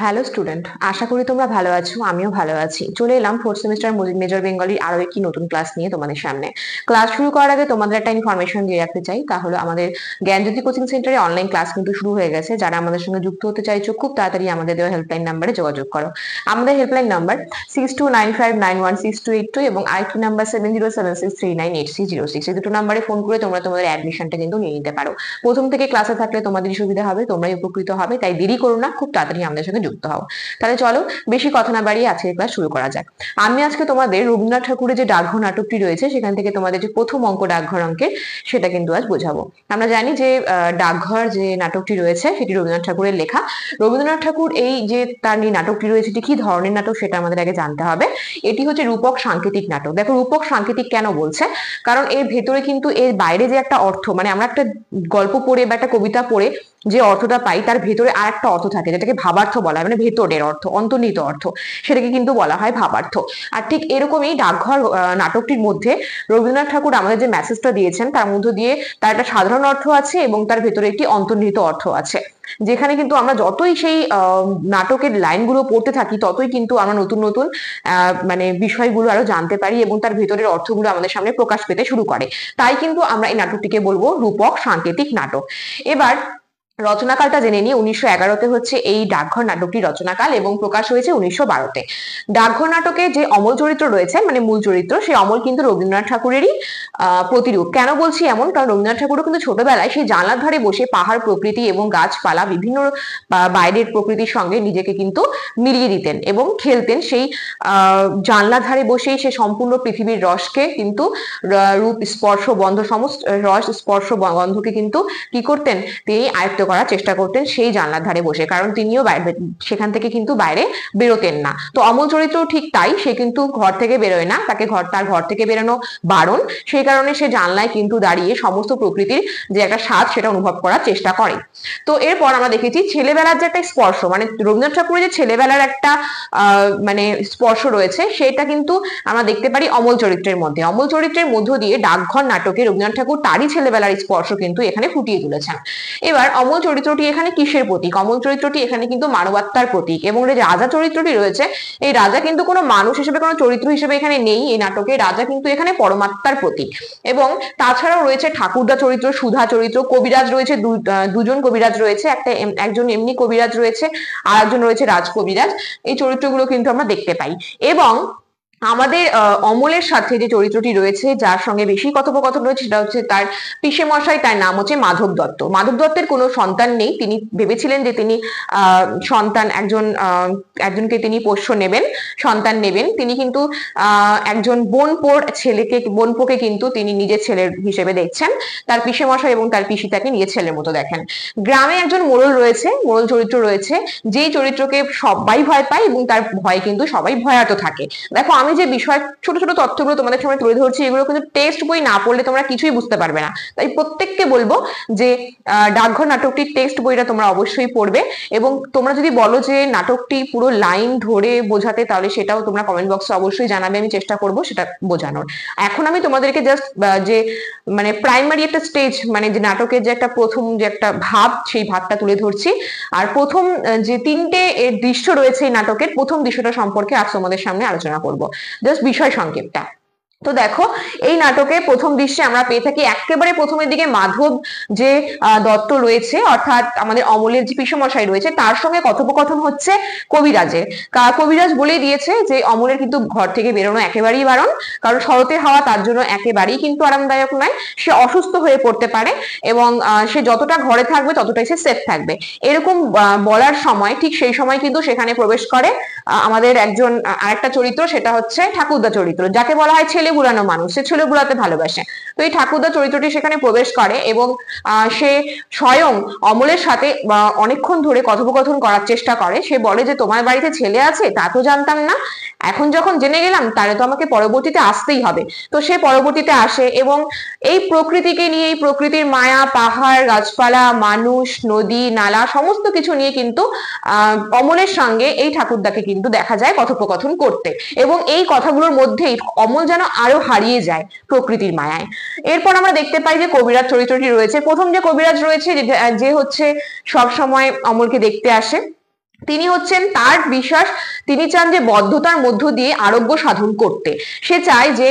Hello student, আশা করি তোমরা ভালো আছো। আমিও ভালো আছি। চলে এলাম ফোর্থ সেমিস্টার মেজর বেঙ্গলির আরো একটি নতুন ক্লাস নিয়ে তোমাদের সামনে। ক্লাস শুরু করার আগে তোমাদের একটা ইনফরমেশন দিয়ে রাখতে চাই, তা হলো আমাদের জ্ঞানজ্যোতি কোচিং সেন্টারে অনলাইন ক্লাস কিন্তু শুরু হয়ে গেছে। যারা আমাদের সঙ্গে যুক্ত হতে চাইছো, খুব তাড়াতাড়ি আমাদের দেওয়া হেল্পলাইন নাম্বারে যোগাযোগ করো। আমাদের হেল্পলাইন নাম্বার 6295916282 এবং আরেকটি নাম্বার 7076398306। এই দুটো নাম্বারে ফোন করে তোমরা তোমাদের অ্যাডমিশনটা কিন্তু নিয়ে নিতে পারো। প্রথম থেকে ক্লাসে থাকলে তোমাদেরই সুবিধা হবে, তোমরাই উপকৃত হবে। তাই দেরি করো না, খুব তাড়াতাড়ি আমাদের সঙ্গে যুক্ত হও। তাহলে চলো বেশি কথা না বাড়িয়ে আজকের ক্লাস শুরু করা যাক। আমি আজকে তোমাদের রবীন্দ্রনাথ ঠাকুরের যে ডাকঘর নাটকটি রয়েছে সেখান থেকে তোমাদের যে প্রথম অঙ্ক ডাকঘর অঙ্কের সেটা কিন্তু আজ বোঝাবো। আমরা জানি যে ডাকঘর যে নাটকটি রয়েছে সেটি রবীন্দ্রনাথ ঠাকুরের লেখা। রবীন্দ্রনাথ ঠাকুর এই যে তার নাটকটি রয়েছে এটি কি ধরনের নাটক সেটা আমাদের আগে জানতে হবে। এটি হচ্ছে রূপক সাংকেতিক নাটক। দেখো রূপক সাংকেতিক কেন বলছে, কারণ এর ভেতরে কিন্তু এর বাইরে যে একটা অর্থ, মানে আমরা একটা গল্প পড়ে বা একটা কবিতা পড়ে যে অর্থটা পাই তার ভেতরে আর একটা অর্থ থাকে, যেটাকে ভাবার্থ বলা হয়, মানে ভেতরের অর্থ, অন্তর্নিহিত অর্থ, সেটাকে কিন্তু বলা হয় ভাবার্থ। আর ঠিক এরকমই ডাকঘর নাটকটির মধ্যে রবীন্দ্রনাথ ঠাকুর আমাদের যে মেসেজটা দিয়েছেন তার মধ্য দিয়ে তার একটা সাধারণ অর্থ আছে এবং তার ভেতরে একটি অন্তর্নিহিত অর্থ আছে, যেখানে কিন্তু আমরা যতই সেই নাটকের লাইনগুলো পড়তে থাকি ততই কিন্তু আমরা নতুন নতুন মানে বিষয়গুলো আরো জানতে পারি এবং তার ভেতরের অর্থগুলো আমাদের সামনে প্রকাশ পেতে শুরু করে। তাই কিন্তু আমরা এই নাটকটিকে বলবো রূপক সাংকেতিক নাটক। এবার রচনাকালটা জেনে নিই। 1911-তে হচ্ছে এই ডাকঘর নাটকটি রচনাকাল এবং প্রকাশ হয়েছে 1912-তে। ডাকঘর নাটকে যে অমল চরিত্র রয়েছে, মানে মূল চরিত্র, সেই অমল কিন্তু রবীন্দ্রনাথ ঠাকুরেরই প্রতিরূপ। কেন বলছি এমন, কারণ রবীন্দ্রনাথ ঠাকুরও কিন্তু ছোটবেলায় সেই জানলার ধারে বসে পাহাড়, প্রকৃতি এবং গাছপালা, বিভিন্ন বাইরের প্রকৃতির সঙ্গে নিজেকে কিন্তু মিলিয়ে দিতেন এবং খেলতেন। সেই জানলার ধারে বসেই সে সম্পূর্ণ পৃথিবীর রসকে কিন্তু, রূপ স্পর্শ গন্ধ, সমস্ত রস স্পর্শ গন্ধকে কিন্তু কি করতেন, তিনি আয়ত্ত করার চেষ্টা করতেন সেই জানলার ধারে বসে, কারণ তিনিও সেখান থেকে কিন্তু বাইরে বেরোতেন না। তো অমল চরিত্র ঠিক তাই, সে কিন্তু ঘর থেকে বেরোয় না, তাকে তার ঘর থেকে বেরোনো বারণ। সেই কারণে সে জানলায় কিন্তু দাঁড়িয়ে সমস্ত প্রকৃতির যে একটা স্বাদ সেটা অনুভব করার চেষ্টা করে। তো এরপর আমরা দেখেছি ছেলেবেলার যে একটা স্পর্শ, মানে রবীন্দ্রনাথ ঠাকুরের যে ছেলেবেলার একটা মানে স্পর্শ রয়েছে সেটা কিন্তু আমরা দেখতে পারি অমল চরিত্রের মধ্যে। অমল চরিত্রের মধ্য দিয়ে ডাকঘর নাটকে রবীন্দ্রনাথ ঠাকুর তারই ছেলেবেলার স্পর্শ কিন্তু এখানে ফুটিয়ে তুলেছেন। এবার অমল চরিত্রটি এখানে কিসের প্রতীক? অমল চরিত্রটি এখানে কিন্তু মানবাত্মার প্রতীক। এবং যে রাজা চরিত্রটি রয়েছে, এই রাজা কিন্তু কোনো মানুষ হিসেবে, কোনো চরিত্র হিসেবে এখানে নেই এই নাটকে। রাজা কিন্তু এখানে পরমাত্মার প্রতীক। এবং তাছাড়াও রয়েছে ঠাকুরদা চরিত্র, সুধা চরিত্র, কবিরাজ রয়েছে, দুজন কবিরাজ রয়েছে, একজন এমনি কবিরাজ রয়েছে আর একজন রয়েছে রাজ কবিরাজ। এই চরিত্রগুলো কিন্তু আমরা দেখতে পাই। এবং আমাদের অমলের সাথে যে চরিত্রটি রয়েছে, যার সঙ্গে বেশি কথোপকথন রয়েছে, সেটা হচ্ছে তার পিসে মশাই, তার নাম হচ্ছে মাধব দত্ত। মাধব দত্তের কোনো সন্তান নেই। তিনি ভেবেছিলেন যে তিনি সন্তান একজনকে তিনি পোষ্য নেবেন, সন্তান নেবেন। তিনি কিন্তু একজন বোনপোর ছেলেকে, বোনপোকে কিন্তু তিনি নিজের ছেলের হিসেবে দেখছেন। তার পিসে মশাই এবং তার পিসি তাকে নিজের ছেলের মতো দেখেন। গ্রামে একজন মোড়ল রয়েছে, মোড়ল চরিত্র রয়েছে, যেই চরিত্রকে সবাই ভয় পায় এবং তার ভয়ে কিন্তু সবাই ভয়ার্ত থাকে। দেখো আমি যে বিষয় ছোট ছোট তথ্যগুলো তোমাদের সামনে তুলে ধরছি, এগুলো কিন্তু টেক্সট বই না পড়লে তোমরা কিছুই বুঝতে পারবে না। তাই প্রত্যেককে বলবো যে ডাকঘর নাটকটির টেক্সট বইটা তোমরা অবশ্যই পড়বে। এবং তোমরা যদি বলো যে নাটকটি পুরো লাইন ধরে বোঝাতে, তাহলে সেটাও তোমরা কমেন্ট বক্সে অবশ্যই জানাবে, আমি চেষ্টা করব সেটা বোঝানোর। এখন আমি তোমাদেরকে জাস্ট যে মানে প্রাইমারি একটা স্টেজ, মানে যে নাটকের যে একটা প্রথম যে একটা ভাব, সেই ভাবটা তুলে ধরছি। আর প্রথম যে তিনটে দৃশ্য রয়েছে এই নাটকের, প্রথম দৃশ্যটা সম্পর্কে আজ তোমাদের সামনে আলোচনা করব। জাস্ট বিষয় সংক্ষেপটা। তো দেখো এই নাটকে প্রথম দৃশ্যে আমরা পেয়ে থাকি একেবারে প্রথমের দিকে মাধব যে দত্ত রয়েছে, অর্থাৎ আমাদের অমলের যে পিসমশাই রয়েছে, তার সঙ্গে কথোপকথন হচ্ছে কবিরাজের। কবিরাজ বলে দিয়েছে যে অমলের কিন্তু ঘর থেকে বেরোনো একেবারেই বারণ, কারণ শরতের হাওয়া তার জন্য একেবারেই কিন্তু আরামদায়ক নয়। সে অসুস্থ হয়ে পড়তে পারে এবং সে যতটা ঘরে থাকবে ততটাই সে সেফ থাকবে। এরকম বলার সময়, ঠিক সেই সময় কিন্তু সেখানে প্রবেশ করে আমাদের একজন আরেকটা চরিত্র, সেটা হচ্ছে ঠাকুরদা চরিত্র, যাকে বলা হয় ছেলে বুলানো মানুষ। সে ছেলে বুলাতে ভালোবাসে। তো এই ঠাকুরদা চরিত্রটি সেখানে প্রবেশ করে এবং সে স্বয়ং অমলের সাথে অনেকক্ষণ ধরে কথোপকথন করার চেষ্টা করে। সে বলে যে তোমার বাড়িতে ছেলে আছে, তা তো জানতাম না, এখন যখন জেনে গেলাম তাহলে তো আমাকে পরবর্তীতে আসতেই হবে। তো সে পরবর্তীতে আসে এবং এই প্রকৃতিকে নিয়ে, এই প্রকৃতির মায়া, পাহাড়, গাছপালা, মানুষ, নদী, নালা, সমস্ত কিছু নিয়ে কিন্তু অমলের সঙ্গে এই ঠাকুরদাকে কিন্তু দেখা যায় কথোপকথন করতে। এবং এই কথাগুলোর মধ্যেই অমল যেন আরো হারিয়ে যায় প্রকৃতির মায়ায়। এরপর আমরা দেখতে পাই যে কবিরাজ চরিত্রটি রয়েছে। প্রথম যে কবিরাজ রয়েছে, যে হচ্ছে সব সময় অমলকে দেখতে আসে, তিনি হচ্ছেন, তার বিশ্বাস, তিনি চান যে বদ্ধতার মধ্য দিয়ে আরোগ্য সাধন করতে। সে চায় যে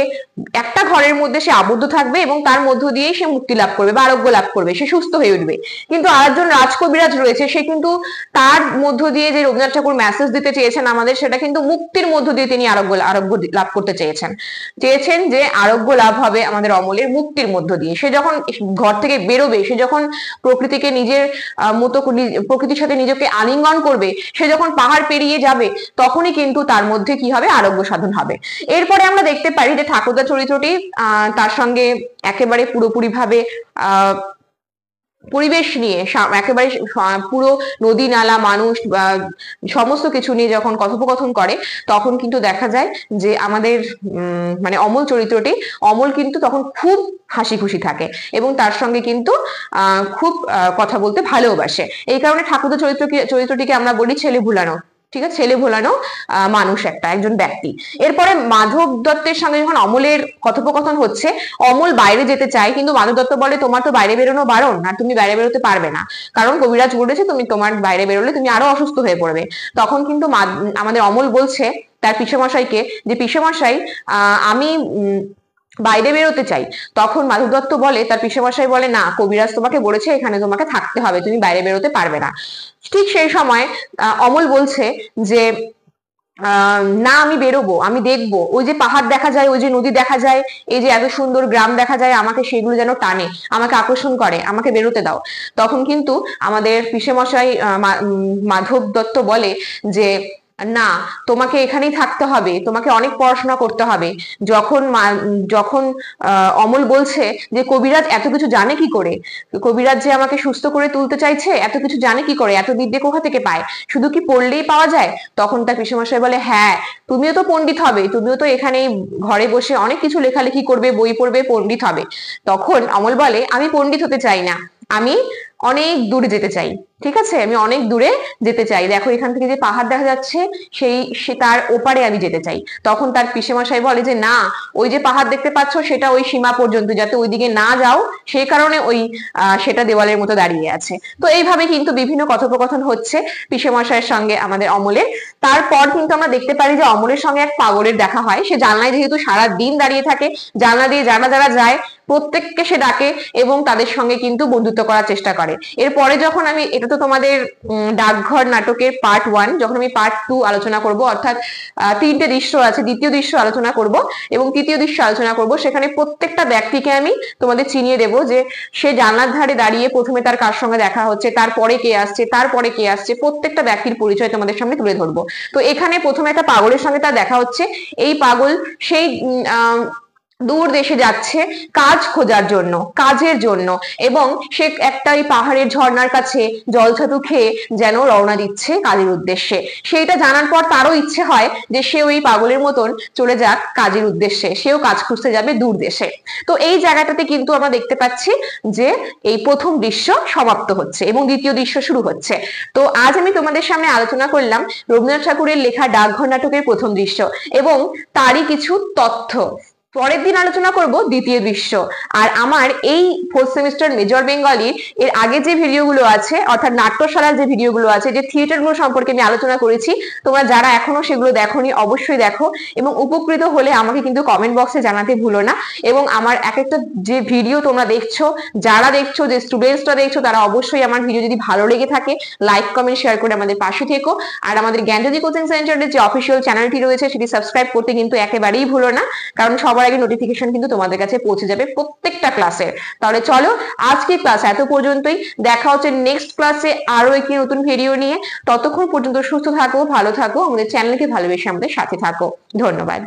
একটা ঘরের মধ্যে সে আবদ্ধ থাকবে এবং তার মধ্য দিয়েই সে মুক্তি লাভ করবে বা আরোগ্য লাভ করবে, সে সুস্থ হয়ে উঠবে। কিন্তু আরেকজন রাজকবিরাজ রয়েছে, সে কিন্তু তার মধ্য দিয়ে যে রবীন্দ্রনাথ ঠাকুর মেসেজ দিতে চেয়েছেন আমাদের, সেটা কিন্তু মুক্তির মধ্য দিয়ে তিনি আরোগ্য লাভ করতে চেয়েছেন যে আরোগ্য লাভ হবে আমাদের অমলের মুক্তির মধ্য দিয়ে। সে যখন ঘর থেকে বেরোবে, সে যখন প্রকৃতিকে নিজের মতো প্রকৃতির সাথে নিজেকে আলিঙ্গন করবে, সে যখন পাহাড় পেরিয়ে যাবে, তখনই কিন্তু তার মধ্যে কি হবে, আরোগ্য সাধন হবে। এরপরে আমরা দেখতে পারি যে ঠাকুরদা চরিত্রটি তার সঙ্গে একেবারে পুরোপুরি ভাবে পরিবেশ নিয়ে, একেবারে পুরো নদী নালা মানুষ সমস্ত কিছু নিয়ে যখন কথোপকথন করে, তখন কিন্তু দেখা যায় যে আমাদের মানে অমল চরিত্রটি, অমল কিন্তু তখন খুব হাসি খুশি থাকে এবং তার সঙ্গে কিন্তু খুব কথা বলতে ভালোবাসে। এই কারণে ঠাকুরদা চরিত্রটিকে আমরা বলি ছেলে ভুলানো। ঠিক আছে, ছেলে ভোলানো মানুষ, একজন ব্যক্তি। এরপরে মাধব দত্তের সঙ্গে যখন অমলের কথোপকথন হচ্ছে, অমল বাইরে যেতে চায়, কিন্তু মাধব দত্ত বলে তোমার তো বাইরে বেরোনো বারণ, আর তুমি বাইরে বেরোতে পারবে না, কারণ কবিরাজ বলেছে তোমার বাইরে বেরোলে তুমি আরো অসুস্থ হয়ে পড়বে। তখন কিন্তু আমাদের অমল বলছে তার পিসেমশাইকে যে পিসেমশাই আমি বাইরে বেরোতে চাই। তখন মাধব দত্ত বলে, তার পিসেমশাই বলে না, কবিরাজ তোমাকে বলেছে এখানে তোমাকে থাকতে হবে, তুমি বাইরে বেরোতে পারবে না। ঠিক সেই সময় অমল বলছে যে না, আমি বেরোবো, আমি দেখবো, ওই যে পাহাড় দেখা যায়, ওই যে নদী দেখা যায়, এই যে এত সুন্দর গ্রাম দেখা যায়, আমাকে সেগুলো যেন টানে, আমাকে আকর্ষণ করে, আমাকে বেরোতে দাও। তখন কিন্তু আমাদের পিসেমশাই মাধব দত্ত বলে যে না, তোমাকে এখানেই থাকতে হবে, তোমাকে অনেক পড়াশোনা করতে হবে। যখন অমল বলছে যে কবিরাজ এত কিছু জানে কি করে, কবিরাজ যে আমাকে সুস্থ করে তুলতে চাইছে, এত কিছু জানে কি করে, এত বিদ্যে কোথা থেকে পায়, শুধু কি পড়লেই পাওয়া যায়? তখন তার পিসেমশাই বলে হ্যাঁ, তুমিও তো পণ্ডিত হবে, তুমিও তো এখানেই ঘরে বসে অনেক কিছু লেখালেখি করবে, বই পড়বে, পণ্ডিত হবে। তখন অমল বলে আমি পণ্ডিত হতে চাই না, আমি অনেক দূরে যেতে চাই। ঠিক আছে, আমি অনেক দূরে যেতে চাই, দেখো এখান থেকে যে পাহাড় দেখা যাচ্ছে, সে তার ওপারে আমি যেতে চাই। তখন তার পিসেমশাই বলে যে না, ওই যে পাহাড় দেখতে পাচ্ছ সেটা ওই সীমা পর্যন্ত, যাতে ওইদিকে না যাও, সেই কারণে ওই সেটা দেওয়ালের মতো দাঁড়িয়ে আছে। তো এইভাবে কিন্তু বিভিন্ন কথোপকথন হচ্ছে পিসেমশাইয়ের সঙ্গে আমাদের অমলের। তারপর কিন্তু আমরা দেখতে পারি যে অমলের সঙ্গে এক পাগলের দেখা হয়। সে জানলায় যেহেতু সারা দিন দাঁড়িয়ে থাকে, জানলা দিয়ে যারা যায় প্রত্যেককে সে ডাকে এবং তাদের সঙ্গে কিন্তু বন্ধুত্ব করার চেষ্টা করে। এরপরে যখন এটা তো তোমাদের ডাকঘর নাটকের পার্ট 1, যখন আমি পার্ট 2 আলোচনা করব, অর্থাৎ 3টে দৃশ্য আছে, দ্বিতীয় দৃশ্য আলোচনা করব এবং তৃতীয় দৃশ্য আলোচনা করব, সেখানে প্রত্যেকটা ব্যক্তিকে আমি তোমাদের চিনিয়ে দেব যে সে জানলার ধারে দাঁড়িয়ে প্রথমে তার কার সঙ্গে দেখা হচ্ছে, তারপরে কে আসছে, তারপরে কে আসছে, প্রত্যেকটা ব্যক্তির পরিচয় তোমাদের সামনে তুলে ধরবো। তো এখানে প্রথমে একটা পাগলের সঙ্গে তার দেখা হচ্ছে। এই পাগল সেই দূর দেশে যাচ্ছে কাজ খোঁজার জন্য, কাজের জন্য, এবং সে একটা ওই পাহাড়ের ঝর্ণার কাছে জলছাতু খেয়ে যেন রওনা দিচ্ছে কাজের উদ্দেশ্যে। সেইটা জানার পর তারও ইচ্ছে হয় যে সে ওই পাগলের মতন চলে যাক কাজের উদ্দেশ্যে, সেও কাজ খুঁজতে যাবে দূর দেশে। তো এই জায়গাটাতে কিন্তু আমরা দেখতে পাচ্ছি যে এই প্রথম দৃশ্য সমাপ্ত হচ্ছে এবং দ্বিতীয় দৃশ্য শুরু হচ্ছে। তো আজ আমি তোমাদের সামনে আলোচনা করলাম রবীন্দ্রনাথ ঠাকুরের লেখা ডাকঘর নাটকের প্রথম দৃশ্য এবং তারই কিছু তথ্য। পরের দিন আলোচনা করব দ্বিতীয় দৃশ্য। আর আমার এই 4th সেমিস্টার মেজর বেঙ্গলির এর আগে যে ভিডিওগুলো আছে, অর্থাৎ নাট্যশালার যে ভিডিওগুলো আছে, যে থিয়েটারগুলো সম্পর্কে আমি আলোচনা করেছি, তোমরা যারা এখনো সেগুলো দেখোনি অবশ্যই দেখো এবং উপকৃত হলে আমাকে কিন্তু কমেন্ট বক্সে জানাতে ভুলো না। এবং আমার এক একটা যে ভিডিও তোমরা দেখছো, যারা দেখছো, যে স্টুডেন্টসরা দেখছো, তারা অবশ্যই আমার ভিডিও যদি ভালো লেগে থাকে লাইক কমেন্ট শেয়ার করে আমাদের পাশে থেকো। আর আমাদের জ্ঞানজ্যোতি কোচিং সেন্টারের যে অফিসিয়াল চ্যানেলটি রয়েছে সেটি সাবস্ক্রাইব করতে কিন্তু একেবারেই ভুলো না, কারণ সবার আগে নোটিফিকেশন কিন্তু তোমাদের কাছে পৌঁছে যাবে প্রত্যেকটা ক্লাসের। তাহলে চলো, আজকে ক্লাস এত পর্যন্তই, দেখা হচ্ছে নেক্সট ক্লাসে আরো একটি নতুন ভিডিও নিয়ে। ততক্ষণ পর্যন্ত সুস্থ থাকো, ভালো থাকো, আমাদের চ্যানেলকে ভালোবেসে আমাদের সাথে থাকো। ধন্যবাদ।